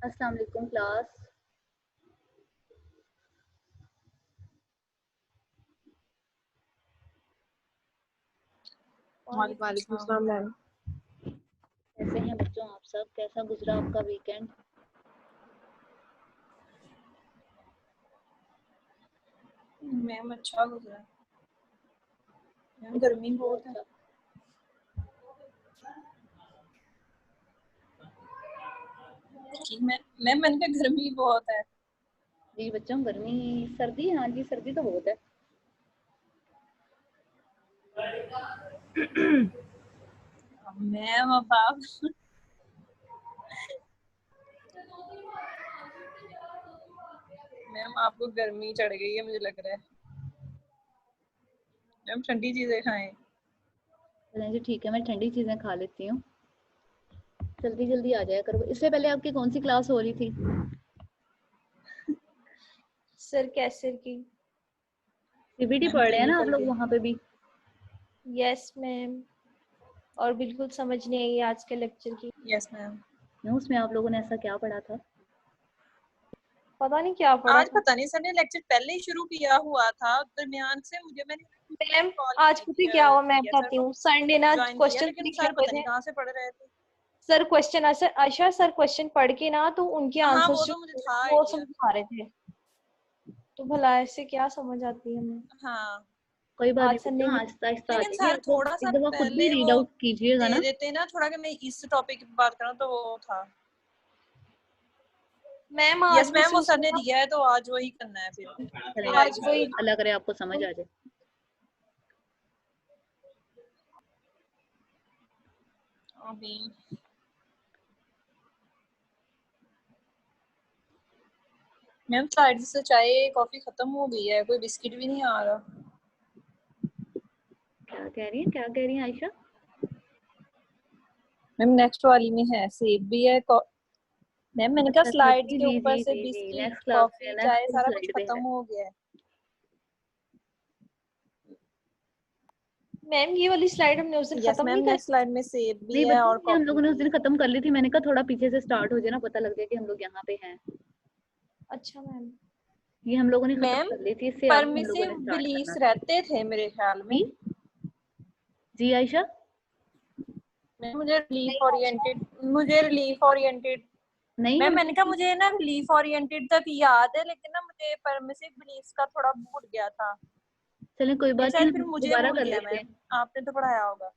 अस्सलाम वालेकुम क्लास। वालेकुम अस्सलाम मैम। कैसे हैं बच्चों आप सब? कैसा गुजरा आपका वीकेंड? मैम अच्छा गुजरा। मैम गर्मी बहुत है। मैम मैंने कहा गर्मी बहुत है। जी बच्चों, गर्मी सर्दी, हाँ जी सर्दी तो बहुत है। मैम अब आप मैम आपको गर्मी चढ़ गई है मुझे लग रहा है। मैम ठंडी चीजें खाएं। चलें जी ठीक है, मैं ठंडी चीजें खा लेती हूँ। जल्दी जल्दी आ जाया करो। इससे पहले आपकी कौन सी क्लास हो रही थी? सर कैसर की। सीबीटी पढ़ रहे हैं ना आप लोग वहाँ पे भी? Yes ma'am. और बिल्कुल समझ नहीं आई आज के लेक्चर की। Yes ma'am. क्यों, उसमें आप लोगों ने ऐसा क्या पढ़ा था? पता नहीं क्या पढ़ा आज पता नहीं सर ने लेक्चर पहले ही शुरू किया हुआ था, दरमियान से मैम आज पता क्या हुआ, मैं बताती हूँ। संडे ना क्वेश्चन लेकिन सर पता नहीं कहाँ से पढ़ रहे थे। सर क्वेश्चन आशा सर क्वेश्चन पढ़ के ना तो उनके आंसर्स वो तो मुझे था वो समझा रहे थे, तो भला ऐसे क्या समझ आती है हमें। हाँ कोई बात आज नहीं, आहिस्ता आहिस्ता आ लेकिन जाएगी। सर आप लोग थोड़ा सा एक दफा खुद भी पहले रीड वो आउट कीजिएगा ना। दे देते ना थोड़ा कि मैं इस टॉपिक की बात करूँ तो वो था। मैम यस आज भी मैम वो सर ने दिया है तो आज वही करना है फिर। आज वही अल्लाह करे आपको समझ आ जाए। मैम साइड से चाय कॉफी खत्म हो गई है, कोई बिस्किट भी नहीं आ रहा। क्या कह रही है, क्या कह रही है आयशा? मैम नेक्स्ट वाली में है सेब भी है। मैम मैंने कहा स्लाइड्स के ऊपर से बिस्किट नेक्स्ट क्लास में, कॉफी चाय नेक्स्ट सारा कुछ स्लाइड पे खत्म है। हो गया है। मैम ये वाली स्लाइड हमने उस दिन खत्म नहीं नेक्स्ट स्लाइड में सेब भी नहीं है बच्चों, और ये हम लोगों ने उस दिन कॉफी। खत्म कर ली थी। मैंने कहा थोड़ा पीछे से स्टार्ट हो जाए ना, पता लग जाए कि हम लोग यहाँ पे हैं। अच्छा मैम। ये हम लोगों ने खत्म मैम कर ली थी, इससे आगे हम लोगों परमिसिव ने स्टार्ट बिलीफ्स करना। रहते थे मेरे ख्याल में। जी आयशा, मुझे रिलीफ ओरिएंटेड नहीं मैम हम मैंने कहा मुझे ना रिलीफ ओरिएंटेड तक याद है, लेकिन ना मुझे परमिसिव बिलीफ्स का थोड़ा भूल गया था। चलें कोई बात नहीं, शायद फिर हम मुझे दोबारा भूल कर गया लेते हैं। मैम, आपने तो पढ़ाया होगा।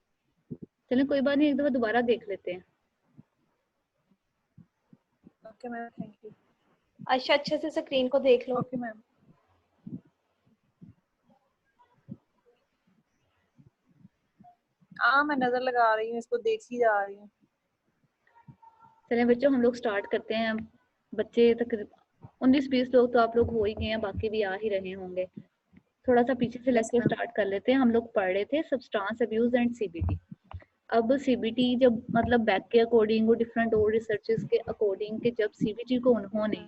चलें कोई बात नहीं, एक दफा दोबारा देख लेते हैं। Okay ma'am, thank you. अच्छा अच्छे से स्क्रीन को देख लो। Okay ma'am. हाँ मैं नजर लगा रही हूँ, इसको देखी जा रही हूँ। चलें बच्चों हम लोग स्टार्ट करते हैं। बच्चे तकरीबन 19-20 लोग तो आप लोग हो ही गए हैं, बाकी भी आ ही रहे होंगे। थोड़ा सा पीछे से लेक्चर स्टार्ट कर लेते हैं। हम लोग पढ़ रहे थे सब्सटेंस अब्यूज एंड सीबीटी। अब सीबीटी जब मतलब बैक के अकॉर्डिंग और डिफरेंट और रिसर्चेस के अकॉर्डिंग कि जब सीबीटी को उन्होंने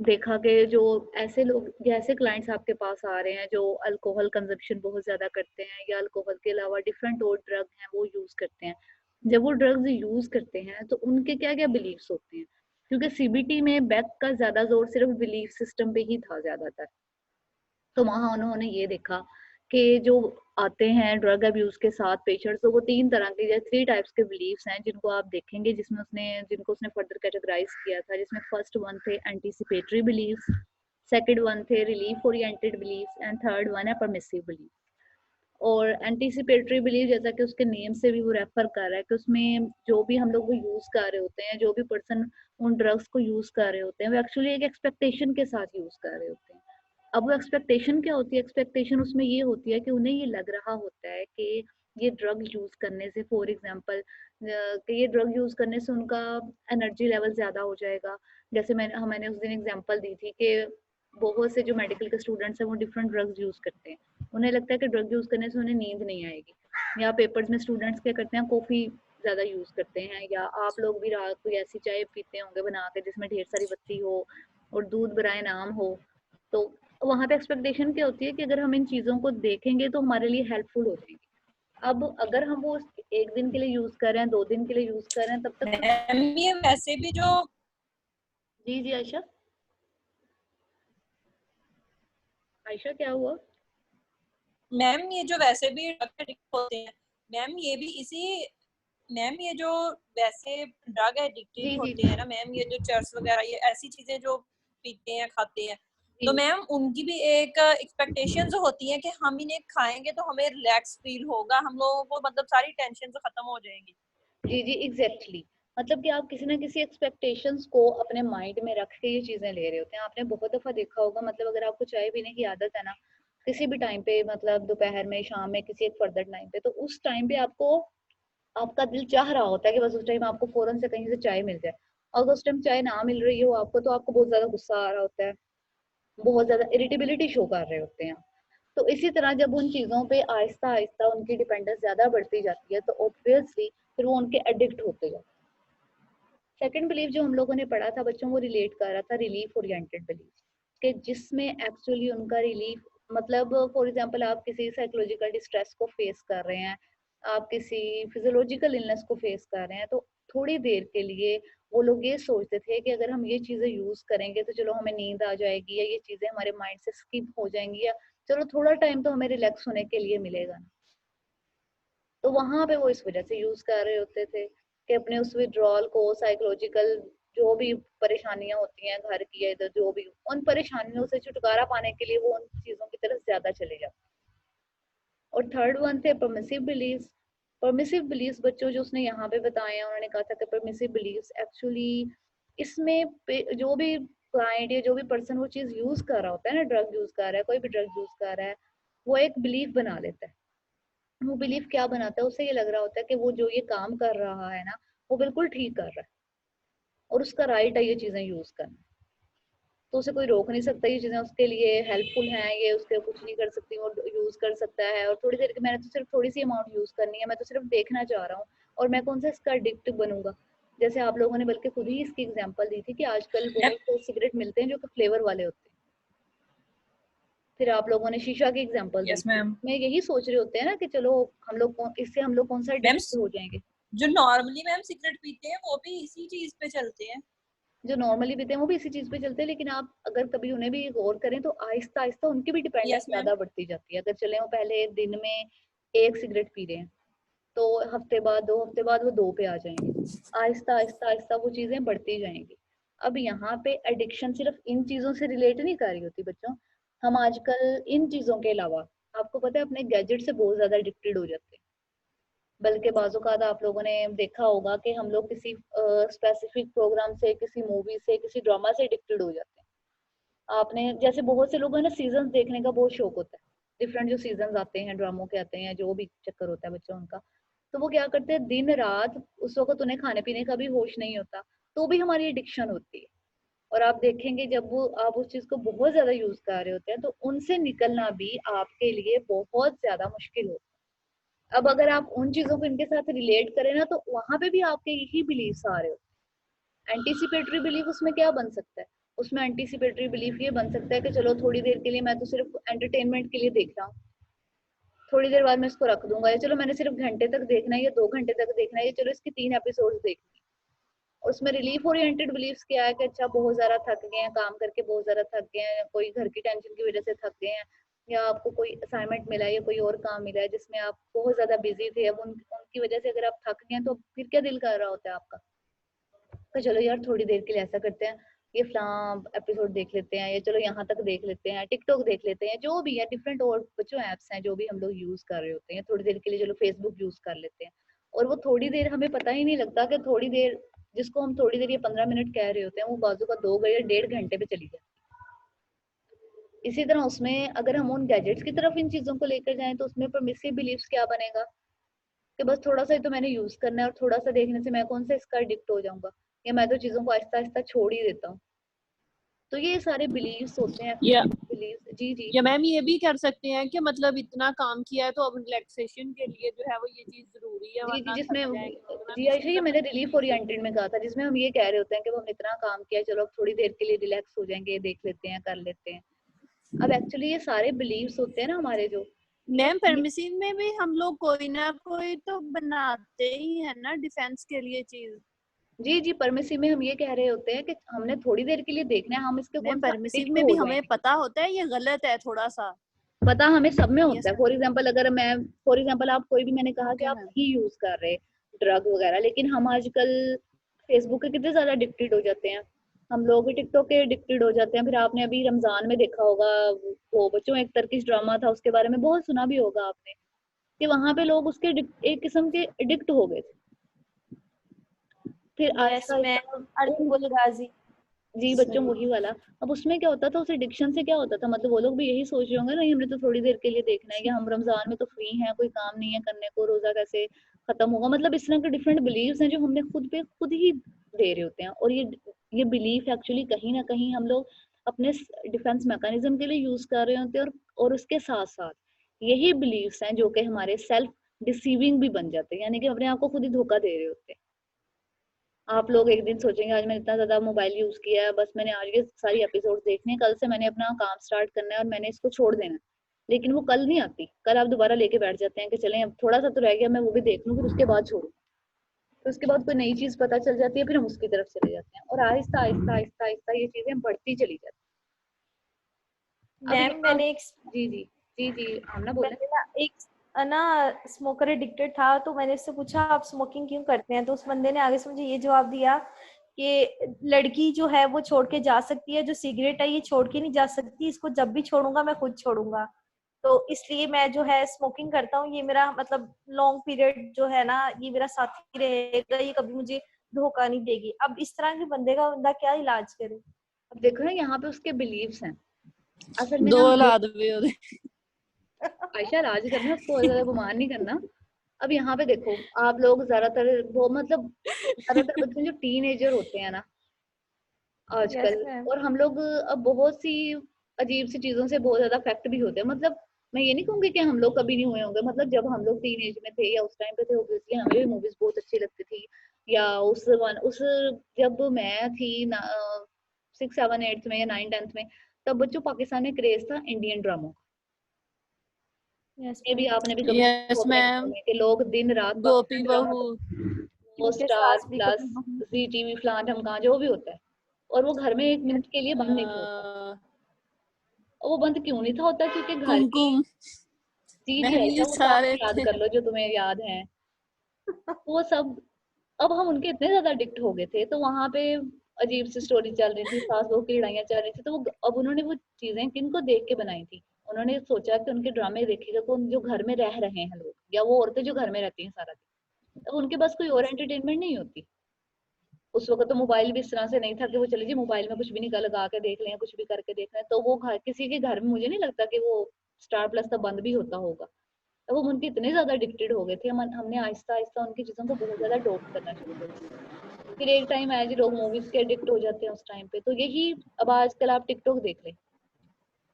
देखा कि जो ऐसे लोग या ऐसे क्लाइंट्स आपके पास आ रहे हैं जो अल्कोहल कंजप्शन बहुत ज़्यादा करते हैं या अल्कोहल के अलावा डिफरेंट और ड्रग हैं वो यूज़ करते हैं। जब वो ड्रग्स यूज़ करते हैं तो उनके क्या क्या बिलीव्स होते हैं, क्योंकि सीबीटी में बैक का ज़्यादा जोर सिर्फ बिलीफ सिस्टम पे ही था ज़्यादातर। तो वहाँ उन्होंने ये देखा कि जो आते हैं ड्रग अब्यूज के साथ पेशेंट्स, तो वो 3 तरह के या 3 टाइप्स के बिलीव्स हैं जिनको आप देखेंगे, जिनको उसने फर्दर कैटेगराइज किया था। जिसमें फर्स्ट वन थे एंटीसिपेटरी बिलीव्स, सेकंड वन थे relief oriented beliefs and third one है परमिसिव बिलीव। और एंटीसिपेटरी बिलीव जैसा कि उसके नेम से भी वो रेफर कर रहा है कि उसमें जो भी हम लोग वो यूज कर रहे होते हैं, जो भी पर्सन उन ड्रग्स को यूज कर रहे होते हैं, वो एक्चुअली एक एक्सपेक्टेशन के साथ यूज कर रहे होते हैं। अब वो एक्सपेक्टेशन क्या होती है? एक्सपेक्टेशन उसमें ये होती है कि उन्हें ये लग रहा होता है कि ये ड्रग यूज करने से, फॉर एग्जांपल कि ये ड्रग यूज करने से उनका एनर्जी लेवल ज्यादा हो जाएगा। जैसे मैंने उस दिन एग्जांपल दी थी कि बहुत से जो मेडिकल के स्टूडेंट्स हैं वो डिफरेंट ड्रग्स यूज करते हैं। उन्हें लगता है कि ड्रग यूज करने से उन्हें नींद नहीं आएगी। या पेपर्स में स्टूडेंट्स क्या करते हैं, कॉफी ज्यादा यूज करते हैं। या आप लोग भी रात को ऐसी चाय पीते होंगे बना के जिसमें ढेर सारी बत्ती हो और दूध बराए नाम हो। तो वहां पे एक्सपेक्टेशन क्या होती है कि अगर हम इन चीजों को देखेंगे तो हमारे लिए हेल्पफुल हो जाएंगी। अब अगर हम वो एक दिन के लिए यूज कर रहे हैं, 2 दिन के लिए यूज कर रहे हैं, तब तक मैम ये वैसे भी जो जी जी आयशा, आयशा क्या हुआ? मैम ये जो वैसे भी ड्रग एडिक्ट होते हैं, मैम ये भी इसी मैम ये जो वैसे ड्रग एडिक्टेड जी जी होते हैं ना मैम, ये जो चर्स वगैरह ये ऐसी चीजें जो पीते हैं खाते हैं, तो जी मैम उनकी भी एक एक्सपेक्टेशंस होती हैं कि हम इन्हें खाएंगे तो हमें रिलैक्स फील होगा, हम लोगों को मतलब सारी टेंशन खत्म हो जाएंगी। जी जी एग्जैक्टली मतलब कि आप किसी ना किसी एक्सपेक्टेशंस को अपने माइंड में रख के ये चीजें ले रहे होते हैं। आपने बहुत दफा देखा होगा, मतलब अगर आपको चाय पीने की आदत है ना किसी भी टाइम पे, मतलब दोपहर में, शाम में, किसी एक फर्दर टाइम पे, तो उस टाइम पे आपको आपका दिल चाह रहा होता है कि बस उस टाइम आपको फौरन से कहीं से चाय मिल जाए। और अगर उस टाइम चाय ना मिल रही हो आपको, तो आपको बहुत ज्यादा गुस्सा आ रहा होता है, बहुत ज्यादा इरिटेबिलिटी शो कर रहे होते हैं। तो इसी तरह जब उन चीजों पे आहिस्ता आहिस्ता उनकी डिपेंडेंस ज्यादा बढ़ती जाती है, तो ऑब्वियसली फिर वो उनके एडिक्ट होते जाते हैं। सेकंड बिलीफ जो हम लोगों ने पढ़ा था बच्चों, वो रिलेट कर रहा था रिलीफ ओरिएंटेड बिलीफ, कि जिसमें एक्चुअली उनका रिलीफ, मतलब फॉर एग्जांपल आप किसी साइकोलॉजिकल डिस्ट्रेस को फेस कर रहे हैं, आप किसी फिजियोलॉजिकल इलनेस को फेस कर रहे हैं, तो थोड़ी देर के लिए वो लोग ये सोचते थे कि अगर हम ये चीजें यूज करेंगे तो चलो हमें नींद आ जाएगी, या ये चीजें हमारे माइंड से स्किप हो जाएंगी, या चलो थोड़ा टाइम तो हमें रिलैक्स होने के लिए मिलेगा। तो वहां पे वो इस वजह से यूज कर रहे होते थे कि अपने उस विड्रॉल को, साइकोलॉजिकल जो भी परेशानियां होती हैं घर की या इधर जो भी, उन परेशानियों से छुटकारा पाने के लिए वो उन चीजों की तरफ ज्यादा चले जाते। और थर्ड वन थे परमिसिव बिलीव्स। परमिसिव बिलीव्स बच्चों जो उसने यहाँ पे बताए हैं, उन्होंने कहा था कि परमिसिव बिलीव्स एक्चुअली इसमें जो भी क्लाइंट या जो भी पर्सन वो चीज यूज कर रहा होता है ना, ड्रग यूज कर रहा है, कोई भी ड्रग यूज कर रहा है, वो एक बिलीफ बना लेता है। वो बिलीफ क्या बनाता है, उसे ये लग रहा होता है कि वो जो ये काम कर रहा है ना, वो बिल्कुल ठीक कर रहा है और उसका राइट है ये चीजें यूज करना। तो उसे कोई रोक नहीं सकता, ये चीजें उसके लिए हेल्पफुल हैं, ये उसके कुछ नहीं कर सकती, वो यूज कर सकता है। और थोड़ी देर के, मैंने तो सिर्फ थोड़ी सी अमाउंट यूज करनी है, मैं तो सिर्फ देखना चाह रहा हूँ, और मैं कौन सा इसका एडिक्ट बनूंगा। जैसे आप लोगों ने बल्कि खुद ही इसकी एग्जांपल दी थी कि आजकल बहुत सिगरेट मिलते हैं जो कि फ्लेवर वाले होते हैं। फिर आप लोगों ने शीशा की एग्जांपल दी यस थी, मैम। मैं यही सोच रहे होते हैं ना कि चलो हम लोग इससे हम लोग कौन सा मैम एडिक्ट हो जाएंगे। जो नॉर्मली मैम सिगरेट पीते हैं वो भी इसी चीज पे चलते हैं। जो नॉर्मली पीते हैं वो भी इसी चीज पे चलते हैं, लेकिन आप अगर कभी उन्हें भी गौर करें तो आहिस्ता आहिस्ता उनकी भी डिपेंडेंस यस मैम। ज्यादा बढ़ती जाती है। अगर चले वो पहले दिन में एक सिगरेट पी रहे हैं, तो हफ्ते बाद, 2 हफ्ते बाद वो 2 पे आ जाएंगे। आहिस्ता आहिस्ता आहिस्ता वो चीजें बढ़ती जाएंगी। अब यहाँ पे एडिक्शन सिर्फ इन चीजों से रिलेट नहीं कर रही होती बच्चों। हम आजकल इन चीजों के अलावा, आपको पता है, अपने गैजेट से बहुत ज्यादा एडिक्टेड हो जाते हैं। बल्कि बाज़-औक़ात आप लोगों ने देखा होगा कि हम लोग किसी स्पेसिफिक प्रोग्राम से, किसी मूवी से, किसी ड्रामा से एडिक्टेड हो जाते हैं। आपने जैसे बहुत से लोगों ने सीजन्स देखने का बहुत शौक होता है, डिफरेंट जो सीजन्स आते हैं ड्रामों के, आते हैं, जो भी चक्कर होता है बच्चों उनका, तो वो क्या करते हैं दिन रात, उस वक्त उन्हें खाने पीने का भी होश नहीं होता, तो भी हमारी एडिक्शन होती है। और आप देखेंगे जब वो आप उस चीज को बहुत ज्यादा यूज कर रहे होते हैं, तो उनसे निकलना भी आपके लिए बहुत ज्यादा मुश्किल होता है। अब अगर आप उन चीजों को इनके साथ रिलेट करें ना, तो वहां पे भी आपके यही बिलीव्स आ रहे होते हैं। एंटीसिपेटरी बिलीफ उसमें क्या बन सकता है? उसमें एंटीसिपेटरी बिलीफ ये बन सकता है कि चलो थोड़ी देर के लिए मैं तो सिर्फ एंटरटेनमेंट के लिए देख रहा हूँ, थोड़ी देर बाद मैं इसको रख दूंगा, या चलो मैंने सिर्फ घंटे तक देखना है या 2 घंटे तक देखना है, या चलो इसके 3 एपिसोड देखने हैं। और उसमें रिलीफ ओरिएंटेड बिलीफ्स क्या है कि अच्छा बहुत ज्यादा थक गए हैं, काम करके बहुत ज्यादा थक गए हैं, कोई घर की टेंशन की वजह से थक गए हैं, या आपको कोई असाइनमेंट मिला है या कोई और काम मिला है जिसमें आप बहुत ज्यादा बिजी थे, अब उनकी वजह से अगर आप थक गए हैं, तो फिर क्या दिल कर रहा होता है आपका, तो चलो यार थोड़ी देर के लिए ऐसा करते हैं, ये फलां एपिसोड देख लेते हैं, या चलो यहाँ तक देख लेते हैं, टिकटॉक देख लेते हैं, जो भी है डिफरेंट और बच्चों ऐप्स हैं जो भी हम लोग यूज कर रहे होते हैं, थोड़ी देर के लिए चलो फेसबुक यूज कर लेते हैं। और वो थोड़ी देर हमें पता ही नहीं लगता कि थोड़ी देर, जिसको हम थोड़ी देर, ये 15 मिनट कह रहे होते हैं, वो बाजू का 2 या 1.5 घंटे पे चली जाती है। इसी तरह उसमें अगर हम उन गैजेट्स की तरफ इन चीजों को लेकर जाएं, तो उसमें परमिसिव बिलीव्स क्या बनेगा कि बस थोड़ा सा ही तो मैंने यूज करना है, और थोड़ा सा देखने से मैं कौन सा इसका एडिक्ट हो जाऊंगा, या मैं तो चीजों को आहिस्ता आहिस्ता छोड़ ही देता हूँ। तो ये सारे बिलीव्स होते हैं, या बिलीव्स। जी जी या मैम ये भी कर सकते हैं कि मतलब इतना काम किया है तो अब रिलैक्सेशन के लिए जो है वो ये चीज जरूरी है, जी जी वरना थक जिसमें, जाएंगे, वरना जी किसी आयशा, ये का मैंने भी रिलीफ नहीं ओरिएंटेड में कहा था, जिसमें हम ये कह रहे होते हैं कि वो हम इतना काम किया है, चलो अब थोड़ी देर के लिए रिलैक्स हो जाएंगे, देख लेते हैं, कर लेते हैं। अब एक्चुअली ये सारे बिलीव्स होते हैं ना हमारे जो, मैम ये परमिसिव में भी हम लोग कोई ना कोई तो बनाते ही है ना डिफेंस के लिए चीज। जी जी, परमिसिव में हम ये कह रहे होते हैं कि हमने थोड़ी देर के लिए देखना है, हम इसके मैम कौन सा परमिसिव एडिक्ट में हो भी हमें जाएंगे। पता होता है ये गलत है थोड़ा सा। पता हमें सब में ये होता है। फॉर एग्जांपल अगर मैं फॉर एग्जांपल आप कोई भी, मैंने कहा कि ओके आप मैम। नहीं यूज कर रहे ड्रग वगैरह, लेकिन हम आजकल फेसबुक के कितने ज्यादा एडिक्टेड हो जाते हैं, हम लोग टिकटॉक के एडिक्टेड हो जाते हैं। फिर आपने अभी रमजान में देखा होगा, वो बच्चों एक टर्किश ड्रामा था, उसके बारे में बहुत सुना भी होगा आपने, कि वहां पे लोग उसके एक किस्म के एडिक्ट हो गए थे। फिर यस आहिस्ता मैम, आहिस्ता अर्तुगरुल गाजी। जी बच्चों वही वाला। अब उसमें क्या होता था, उस एडिक्शन से क्या होता था, मतलब वो लोग भी यही सोच रहे होंगे नहीं हमने तो थोड़ी देर के लिए देखना है, या हम रमजान में तो फ्री हैं, कोई काम नहीं है करने को, रोजा कैसे खत्म होगा, मतलब इस तरह के डिफरेंट बिलीव्स हैं जो हमने खुद पे खुद ही दे रहे होते हैं। और ये बिलीफ एक्चुअली कहीं ना कहीं हम लोग अपने डिफेंस मैकेनिज्म के लिए यूज कर रहे होते हैं, और उसके साथ साथ यही बिलीव्स हैं जो कि हमारे सेल्फ डिसीविंग भी बन जाते हैं, यानी कि अपने आप को खुद ही धोखा दे रहे होते हैं। आप लोग एक दिन सोचेंगे आज मैंने इतना ज्यादा मोबाइल यूज किया है, बस मैंने आज ये सारी एपिसोड देखने हैं, कल से मैंने अपना काम स्टार्ट करना है और मैंने इसको छोड़ देना है। लेकिन वो कल नहीं आती, कल आप दोबारा लेके बैठ जाते हैं कि चलें अब थोड़ा सा तो रह गया, मैं वो भी देख लूँ, फिर उसके बाद छोड़ू। तो उसके बाद कोई नई चीज पता चल जाती है, फिर हम उसकी तरफ चले जाते हैं, और आहिस्ता आहिस्ता आहिस्ता आहिस्ता ये चीजें बढ़ती चली जाती हैं। अब मैम यहाँ मैंने एक जी जी जी जी आमना बोले। मैंने ना एक ना स्मोकर एडिक्टेड था, तो मैंने उससे पूछा आप स्मोकिंग क्यों करते हैं, तो उस बंदे ने आगे से मुझे ये जवाब दिया कि लड़की जो है वो छोड़ के जा सकती है, जो सिगरेट है ये छोड़ के नहीं जा सकती, इसको जब भी छोड़ूंगा मैं खुद छोड़ूंगा, तो इसलिए मैं जो है स्मोकिंग करता हूँ, ये मेरा मतलब लॉन्ग पीरियड जो है ना ये मेरा साथी रहेगा, ये कभी मुझे धोखा नहीं देगी। अब इस तरह के बंदे का बंदा क्या इलाज करे। अब देखो ना यहाँ पे उसके बिलीव्स हैं, असल में दो ना हम लोग औलाद भी होते। आयशा राज करना, उसको ज्यादा गुमान नहीं करना। अब यहाँ पे देखो, आप लोग ज्यादातर वो मतलब ज्यादातर बच्चे जो टीनेजर होते हैं ना यस आजकल, मैम। और हम लोग अब बहुत सी अजीब सी चीजों से बहुत ज्यादा अफेक्ट भी होते हैं। मतलब मैं ये नहीं कहूंगी कि हम लोग कभी नहीं हुए होंगे, मतलब जब हम लोग टीन एज में थे या उस टाइम पे थे, ऑब्वियसली हमें भी मूवीज बहुत अच्छी लगती थी, या उस जब मैं थी 6, 7, 8 में या 9, 10th में, तब बच्चों पाकिस्तान में क्रेज था इंडियन ड्रामों। यस ये भी मैम। आपने भी कभी यस अपने मैम। कि लोग दिन रात गोपी पाकिस्तान ड्रामा, बहू। वो क्योंकि स्टार सास भी प्लस कभी बहू। जी टीवी फलान ढमकान जो भी होता है, और वो घर में 1 मिनट के लिए बंद नहीं था होता। और वो बंद क्यों नहीं था होता, क्योंकि घर की कुमकुम। जी जी मैम ये ऐसा वो सारे सारे याद थे। कर लो जो तुम्हें याद है, वो सब। अब हम उनके इतने ज्यादा एडिक्ट हो गए थे, तो वहां पे अजीब सी स्टोरी चल रही थी, सास बहू की लड़ाइयां चल रही थी, तो वो अब उन्होंने वो चीजें किनको देख के बनाई थी, उन्होंने सोचा कि उनके ड्रामे देखेगा कौन, जो घर में रह रहे हैं लोग, या वो औरतें जो घर में रहती हैं सारा दिन, तो उनके पास कोई और एंटरटेनमेंट नहीं होती। उस वक्त तो मोबाइल भी इस तरह से नहीं था कि वो चले जी मोबाइल में कुछ भी निकाल लगा के देख लें, कुछ भी करके देख लें, तो वो घर किसी के घर में मुझे नहीं लगता कि वो स्टार प्लस तब बंद भी होता होगा। तो वो उनके इतने ज्यादा एडिक्टेड हो गए थे, हमने आहिस्ता आहिस्ता उनकी चीजों को बहुत ज्यादा अडॉप्ट करना शुरू कर दिया। फिर एक टाइम आया जी लोग मूवीज के एडिक्ट हो जाते हैं उस टाइम पे, तो यही अब आजकल आप टिकटॉक देख लें,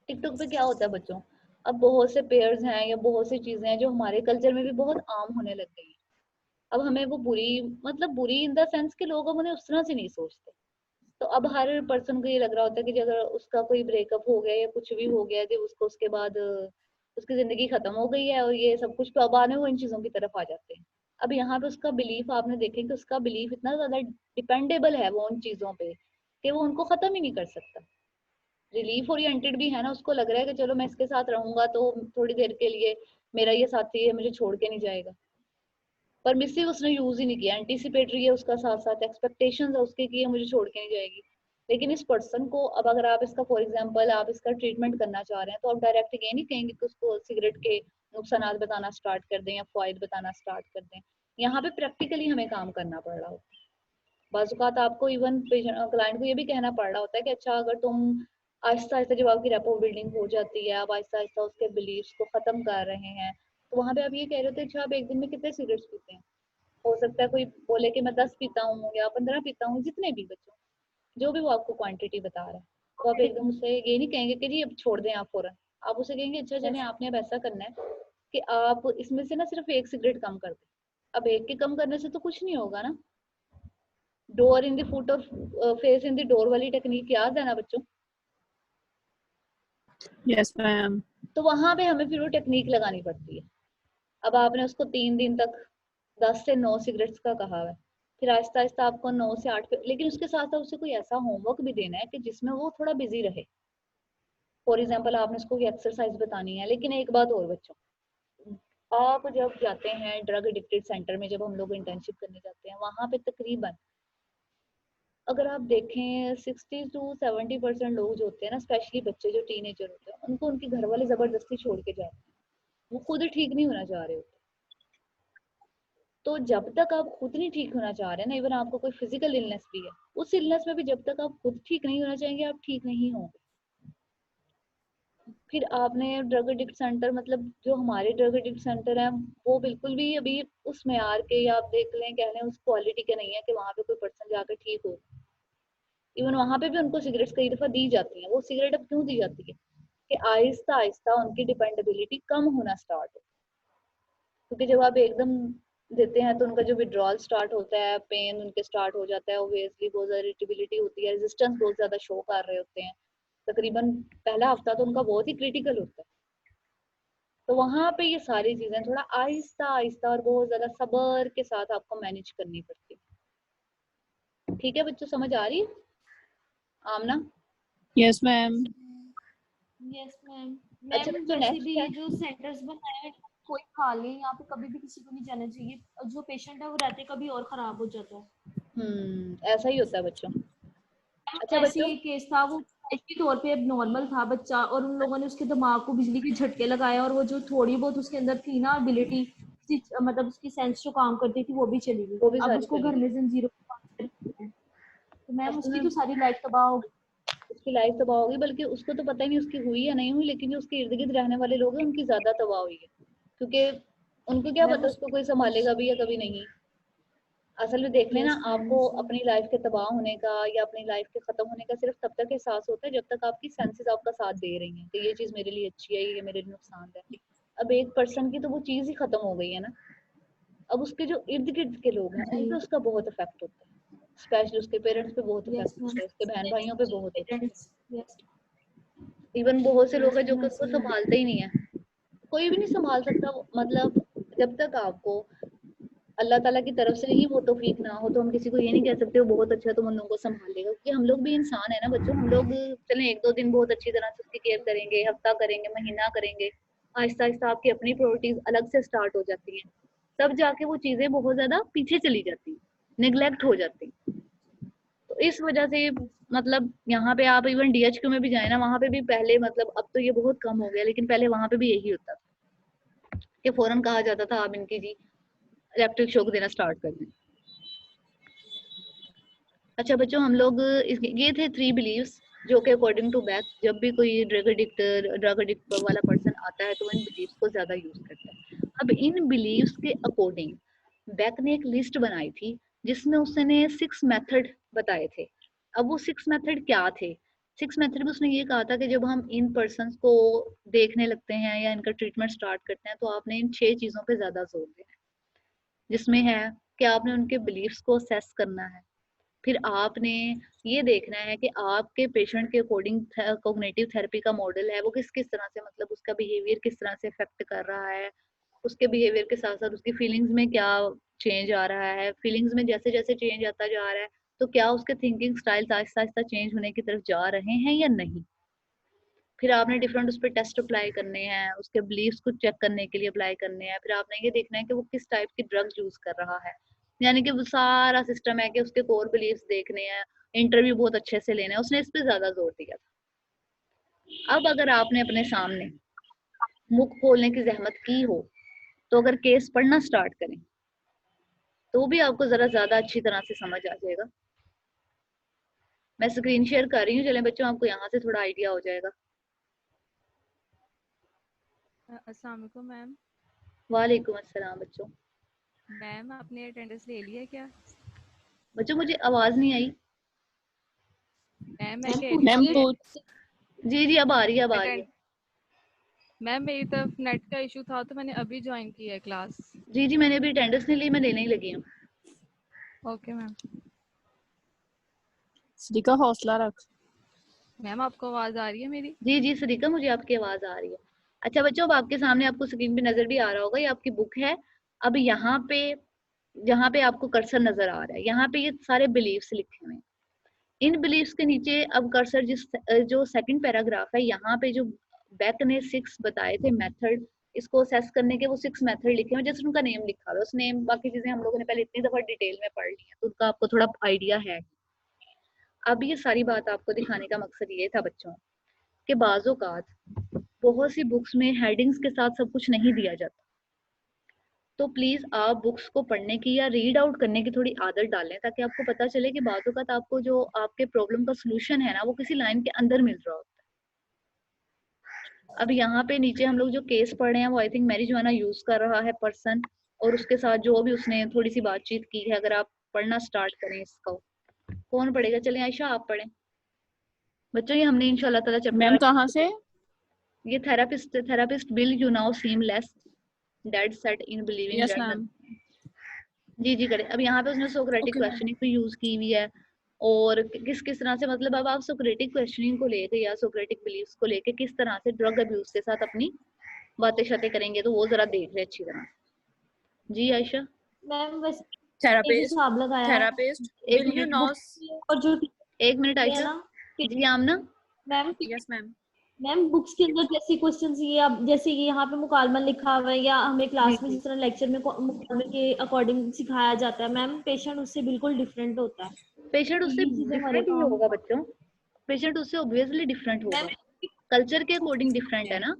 टिकटॉक पे क्या होता है बच्चों, अब बहुत से पेयर्स हैं या बहुत सी चीजें हैं जो हमारे कल्चर में भी बहुत आम होने लग गई हैं। अब हमें वो बुरी, मतलब बुरी इन द सेंस कि लोग अब उन्हें उस तरह से नहीं सोचते। तो अब हर पर्सन को ये लग रहा होता है कि अगर उसका कोई ब्रेकअप हो गया या कुछ भी हो गया, कि उसको उसके बाद उसकी जिंदगी खत्म हो गई है और ये सब कुछ, तो अब आने वो इन चीजों की तरफ आ जाते हैं। अब यहाँ पे उसका बिलीफ आपने देखें कि उसका बिलीफ इतना ज्यादा डिपेंडेबल है वो उन चीजों पे, कि वो उनको खत्म ही नहीं कर सकता। रिलीफ ओरिएंटेड भी है ना, उसको लग रहा है कि चलो मैं इसके साथ रहूंगा तो थोड़ी देर के लिए, मेरा ये साथी है मुझे छोड़ के नहीं जाएगा। परमिसिव उसने यूज ही नहीं किया, एंटीसिपेटरी है उसका, साथ साथ एक्सपेक्टेशंस है उसके कि ये मुझे छोड़ के नहीं जाएगी। लेकिन इस पर्सन को अब अगर आप इसका फॉर एग्जांपल आप इसका ट्रीटमेंट करना चाह रहे हैं, तो आप डायरेक्ट ये नहीं कहेंगे कि उसको सिगरेट के नुकसान बताना स्टार्ट कर दें या फायदे बताना स्टार्ट कर दें। यहाँ पे प्रैक्टिकली हमें काम करना पड़ रहा होता है। बाजुकात आपको इवन क्लाइंट को ये भी कहना पड़ रहा होता है कि अच्छा अगर तुम आहिस्ता आहिस्ता जब आपकी रेपो बिल्डिंग हो जाती है, आप आहिस्ता आहिस्ता उसके बिलीव्स को खत्म कर रहे हैं, तो वहां पे आप ये कह रहे होते हैं अच्छा आप एक दिन में कितने सिगरेट्स पीते हैं। हो सकता है कोई बोले कि मैं 10 पीता हूँ या 15 पीता हूँ, जितने भी बच्चों जो भी वो आपको क्वांटिटी बता रहा है, तो आप एकदम उससे ये नहीं कहेंगे कि जी अब छोड़ दें आप फौरन। आप उसे कहेंगे अच्छा चले आपने अब ऐसा करना है कि आप इसमें से ना सिर्फ एक सिगरेट कम कर दें। अब एक के कम करने से तो कुछ नहीं होगा ना। डोर इन द फुट और फेस इन द डोर वाली टेक्निक याद है ना बच्चों। Yes ma'am. तो वहां पे हमें फिर वो टेक्निक लगानी पड़ती है। अब आपने उसको 3 दिन तक 10 से 9 सिगरेट्स का कहा है, फिर आहिस्ता आहिस्ता आपको 9 से 8 पे, लेकिन उसके साथ साथ उसे कोई ऐसा होमवर्क भी देना है कि जिसमें वो थोड़ा बिजी रहे। फॉर एग्जाम्पल आपने उसको कोई एक्सरसाइज बतानी है। लेकिन एक बात और बच्चों, आप जब जाते हैं ड्रग एडिक्टेड सेंटर में, जब हम लोग इंटर्नशिप करने जाते हैं, वहां पे तकरीबन अगर आप देखें 60 to 70% लोग जो होते हैं ना, स्पेशली बच्चे जो टीनेजर होते हैं, उनको उनके घर वाले जबरदस्ती छोड़ के जाते हैं। वो खुद ठीक नहीं होना चाह रहे होते। तो जब तक आप खुद नहीं ठीक होना चाह रहे हैं ना, इवन आपको कोई फिजिकल इलनेस भी है, उस इलनेस में भी जब तक आप खुद ठीक नहीं होना चाहेंगे, आप ठीक नहीं होंगे। फिर आपने ड्रग एडिक्ट सेंटर, मतलब जो हमारे ड्रग एडिक्ट सेंटर हैं, वो बिल्कुल भी अभी उस मेयार के, या आप देख लें कह लें उस क्वालिटी के नहीं है कि वहां पे कोई पर्सन जाकर ठीक हो। इवन वहां पे भी उनको सिगरेट्स कई दफा दी जाती है। वो सिगरेट अब क्यों दी जाती है कि आहिस्ता आहिस्ता उनकी डिपेंडेबिलिटी कम होना स्टार्ट हो। क्योंकि जब आप एकदम देते हैं तो उनका जो विड्रॉल स्टार्ट होता है, पेन उनके स्टार्ट हो जाता है, ओबियसली बहुत ज्यादा इरिटेबिलिटी होती है, रेजिस्टेंस बहुत ज्यादा शो कर रहे होते हैं। तकरीबन पहला हफ्ता तो उनका बहुत ही क्रिटिकल होता है। तो वहां पे ये सारी चीजें थोड़ा आहिस्ता आहिस्ता और बहुत ज्यादा सब्र के साथ आपको मैनेज करनी पड़ती है। ठीक है बच्चों, समझ आ रही है? Aamna? Yes ma'am. Yes ma'am. अच्छा मैम बच्चों, वैसे नेक्स्ट भी क्या ये है? जो सेंटर्स बनाए हैं, कोई खाली यहाँ पे कभी भी किसी को नहीं जाना चाहिए। जो पेशेंट है वो रहते कभी और खराब हो जाता है। ऐसा ही होता है बच्चों। अच्छा ऐसे बच्चों, ही केस था, वो के तौर पे नॉर्मल था बच्चा, और उन लोगों ने उसके दिमाग को बिजली के झटके लगाए, और वो जो थोड़ी बहुत उसके अंदर थी ना एबिलिटी, मतलब उसकी सेंस जो काम करती थी, वो भी चली गई। वो भी अब सारी उसको चली घर गई। में जंजीरों में बांध के रखते हैं। तो मैम असल उसकी में तो सारी लाइफ तबाह हो गई। उसकी लाइफ तबाह होगी, बल्कि उसको तो पता ही नहीं उसकी हुई या नहीं हुई, लेकिन जो उसके इर्द गिर्द रहने वाले लोग हैं उनकी ज्यादा तबाह हुई है। क्योंकि उनको क्या मैम पता उसको कोई संभालेगा भी या कभी नहीं। असल में देख लेना, यस मैम। आपको अपनी लाइफ के तबाह होने का या अपनी लाइफ के खत्म होने का सिर्फ तब तक एहसास होता है जब तक आपकी सेंसेस आपका साथ दे रही हैं कि ये चीज मेरे लिए अच्छी है, ये मेरे लिए नुकसान है। अब एक पर्सन की तो वो चीज ही खत्म हो गई है ना, अब उसके जो इर्द गिर्द के लोग हैं उन जी। पे उसका बहुत इफेक्ट होता है। स्पेशली उसके पेरेंट्स पे बहुत यस इफेक्ट मैम। होता है, उसके बहन भाइयों पे बहुत होता पेरेंट्स। यस। है। इवन बहुत से लोग यस हैं जो मैम कि ऐसे उसको ही है। संभालते ही नहीं है। कोई भी नहीं संभाल सकता मतलब जब तक आपको अल्लाह ताला की तरफ से ही वो तौफीक ना हो, तो हम किसी को ये नहीं कह सकते वो बहुत अच्छा तो हम लोगों को संभाल लेगा। क्योंकि हम लोग भी इंसान है ना बच्चों। हम लोग चलें एक दो दिन बहुत अच्छी तरह से उसकी केयर करेंगे, हफ्ता करेंगे, महीना करेंगे, आहिस्ता आहिस्ता आपकी अपनी प्रायोरिटीज अलग से स्टार्ट हो जाती हैं, तब जाके वो चीजें बहुत ज्यादा पीछे चली जाती हैं, निगलेक्ट हो जाती हैं। तो इस वजह से मतलब यहाँ पे आप इवन डीएचक्यू में भी जाए ना, वहां पे भी पहले, मतलब अब तो ये बहुत कम हो गया, लेकिन पहले वहां पे भी यही होता था कि फौरन कहा जाता था आप इनकी जी इलेक्ट्रिक शॉक देना स्टार्ट कर दें। अच्छा बच्चों, हम लोग ये थे 3 बिलीव्स जो कि अकॉर्डिंग टू बैक, जब भी कोई ड्रग एडिक्ट वाला पर्सन आता है तो इन बिलीव्स को ज्यादा यूज करता है। अब इन बिलीव्स के अकॉर्डिंग बैक ने एक लिस्ट बनाई थी जिसमें उसने 6 मेथड बताए थे। अब वो 6 मेथड क्या थे? 6 मेथड में उसने ये कहा था कि जब हम इन पर्सन को देखने लगते हैं या इनका ट्रीटमेंट स्टार्ट करते हैं, तो आपने इन 6 चीजों पर ज्यादा जोर देना है। जिसमें है कि आपने उनके बिलीव्स को असेस करना है। फिर आपने ये देखना है कि आपके पेशेंट के अकॉर्डिंग कॉग्निटिव थेरेपी का मॉडल है वो किस किस तरह से, मतलब उसका बिहेवियर किस तरह से इफेक्ट कर रहा है। उसके बिहेवियर के साथ साथ उसकी फीलिंग्स में क्या चेंज आ रहा है, फीलिंग्स में जैसे जैसे चेंज आता जा रहा है तो क्या उसके thinking styles Aahista Aahista change होने की तरफ जा रहे हैं या नहीं। फिर आपने डिफरेंट उस पर टेस्ट अप्लाई करने हैं, उसके बिलीव्स को चेक करने के लिए अप्लाई करने हैं। फिर आपने ये देखना है कि वो किस टाइप की ड्रग यूज कर रहा है। यानी कि वो सारा सिस्टम है कि उसके कोर बिलीव्स देखने हैं, इंटरव्यू बहुत अच्छे से लेना है। उसने इस पे ज्यादा जोर दिया था। अब अगर आपने अपने सामने मुख खोलने की जहमत की हो तो अगर केस पढ़ना स्टार्ट करें तो भी आपको जरा ज्यादा अच्छी तरह से समझ आ जाएगा। मैं स्क्रीन शेयर कर रही हूँ, चलें बच्चों, आपको यहाँ से थोड़ा आइडिया हो जाएगा। अस्सलाम वालेकुम मैम। वालेकुम अस्सलाम बच्चों। मैम आपने अटेंडेंस ले लिया क्या? बच्चों मुझे आवाज नहीं आई। मैम मैं कह रही मैम थी पूछ। जी जी, अब आ रही है, अब आ रही है। अटेंड मैम मेरी तरफ नेट का इशू था तो मैंने अभी ज्वाइन किया है क्लास। जी जी, मैंने अभी अटेंडेंस नहीं ली, मैं लेने ही लगी हूँ। Okay ma'am. सदीका हौसला रख। मैम आपको आवाज आ रही है मेरी? जी जी सदीका, मुझे आपकी आवाज आ रही है। अच्छा बच्चों, अब आपके सामने आपको स्क्रीन पे नजर भी आ रहा होगा, ये आपकी बुक है। अब यहाँ पे जहाँ पे आपको कर्सर नजर आ रहा है, यहाँ पे ये सारे बिलीव्स लिखे हुए हैं। इन बिलीव्स के नीचे अब कर्सर जो सेकंड पैराग्राफ है, यहाँ पे जो बेक ने 6 बताए थे मेथड इसको असेस करने के, वो 6 मेथड लिखे हुए जैसे उनका नेम लिखा हुआ है। उस नेम बाकी चीजें हम लोगों ने पहले इतनी दफा डिटेल में पढ़ ली है, तो उनका आपको थोड़ा आइडिया है। अब ये सारी बात आपको दिखाने का मकसद ये था बच्चों कि बाज़-औक़ात बहुत सी बुक्स में हेडिंग्स के साथ सब कुछ नहीं दिया जाता, तो प्लीज आप बुक्स को पढ़ने की या रीड आउट करने की थोड़ी आदत डालें, ताकि आपको पता चले कि बाज़-औक़ात आपको जो आपके प्रॉब्लम का सलूशन है ना, वो किसी लाइन के अंदर मिल रहा होता है। अब यहाँ पे नीचे हम लोग जो केस पढ़ रहे हैं वो आई थिंक मैरिजुआना यूज कर रहा है पर्सन, और उसके साथ जो भी उसने थोड़ी सी बातचीत की है। अगर आप पढ़ना स्टार्ट करें इसको, कौन पढ़ेगा? चलें आयशा आप पढ़ें। बच्चों ये हमने इंशाल्लाह ताला मैम कहाँ से? ये therapist will you now seem less dead set in believing yes that. Ma'am. जी करें। अब यहाँ पे उसने सोक्रेटिक ओके मैम। क्वेश्चनिंग भी यूज की हुई है, और किस तरह से, मतलब अब आप सोक्रेटिक क्वेश्चनिंग को लेके या सोक्रेटिक बिलीव्स को लेके किस तरह से ड्रग अब्यूज के साथ अपनी बातें शातें करेंगे, तो वो जरा देख ले अच्छी तरह। जी आयशा। मैम बस एक थेरापिस्ट हिसाब लगाया है एक will you मिनट know? और जो एक मिनट है आयशा। ना कि जी Aamna. Ma'am yes ma'am. Ma'am books के अंदर जैसे क्वेश्चंस ये अब जैसे ये यहाँ पे मुकालमा लिखा हुआ है, या हमें जी क्लास में जी जिस तरह लेक्चर में मुकालमे के अकॉर्डिंग सिखाया जाता है, मैम पेशेंट उससे बिल्कुल डिफरेंट होता है। पेशेंट तो उससे ये चीजें हमारे डिफरेंट ही काम होगा बच्चों, पेशेंट उससे ऑब्वियसली डिफरेंट मैम होगा। कल्चर के अकॉर्डिंग डिफरेंट है ना,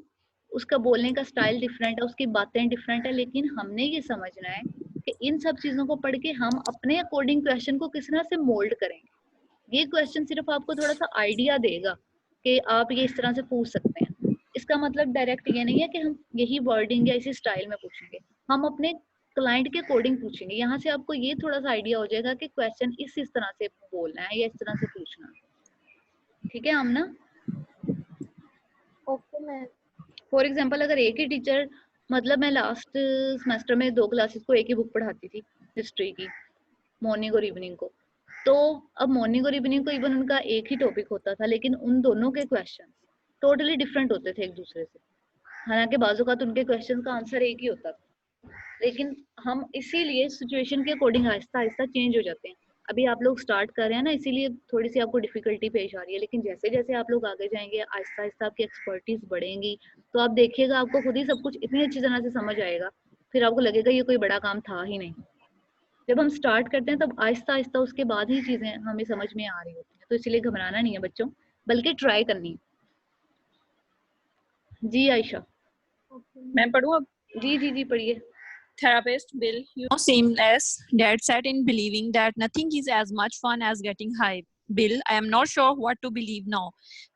उसका बोलने का स्टाइल डिफरेंट है, उसकी बातें डिफरेंट है, लेकिन हमने ये समझना है कि इन सब चीजों को पढ़ के हम अपने अकॉर्डिंग क्वेश्चन को किस तरह से मोल्ड करेंगे। ये क्वेश्चन सिर्फ आपको थोड़ा सा आइडिया देगा कि आप ये इस तरह से पूछ सकते हैं। इसका मतलब डायरेक्ट ये नहीं है कि हम यही वर्डिंग या इसी स्टाइल में पूछेंगे, हम अपने क्लाइंट के अकॉर्डिंग पूछेंगे। यहाँ से आपको ये थोड़ा सा आइडिया हो जाएगा कि क्वेश्चन इस तरह से बोलना है या इस तरह से पूछना है। ठीक है Aamna? Okay ma'am. For example अगर एक ही टीचर, मतलब मैं लास्ट सेमेस्टर में 2 क्लासेस को एक ही बुक पढ़ाती थी हिस्ट्री की, मॉर्निंग और इवनिंग को, तो अब मॉर्निंग और इवनिंग को इवन उनका एक ही टॉपिक होता था, लेकिन उन दोनों के क्वेश्चन टोटली डिफरेंट होते थे एक दूसरे से। हालांकि बाजू का तो उनके क्वेश्चन का आंसर एक ही होता था, लेकिन हम इसीलिए सिचुएशन के अकॉर्डिंग आहिस्ता आहिस्ता चेंज हो जाते हैं। अभी आप लोग स्टार्ट कर रहे हैं ना, इसीलिए थोड़ी सी आपको डिफिकल्टी पेश आ रही है, लेकिन जैसे जैसे आप लोग आगे जाएंगे आहिस्ता आहिस्ता आपकी एक्सपर्टीज बढ़ेंगी, तो आप देखिएगा आपको खुद ही सब कुछ इतनी अच्छी तरह से समझ आएगा, फिर आपको लगेगा ये कोई बड़ा काम था ही नहीं। जब हम स्टार्ट करते हैं तब आहिस्ता आहिस्ता उसके बाद ही चीजें हमें समझ में आ रही होती हैं, तो इसलिए घबराना नहीं है बच्चों, बल्कि ट्राई करनी है। जी आयशा। मैं पढ़ूँ अब? जी पढ़िए। Therapist Bill, you know, seamless, dead set in believing that nothing is as much fun as getting high. Bill, I am not sure what to believe now.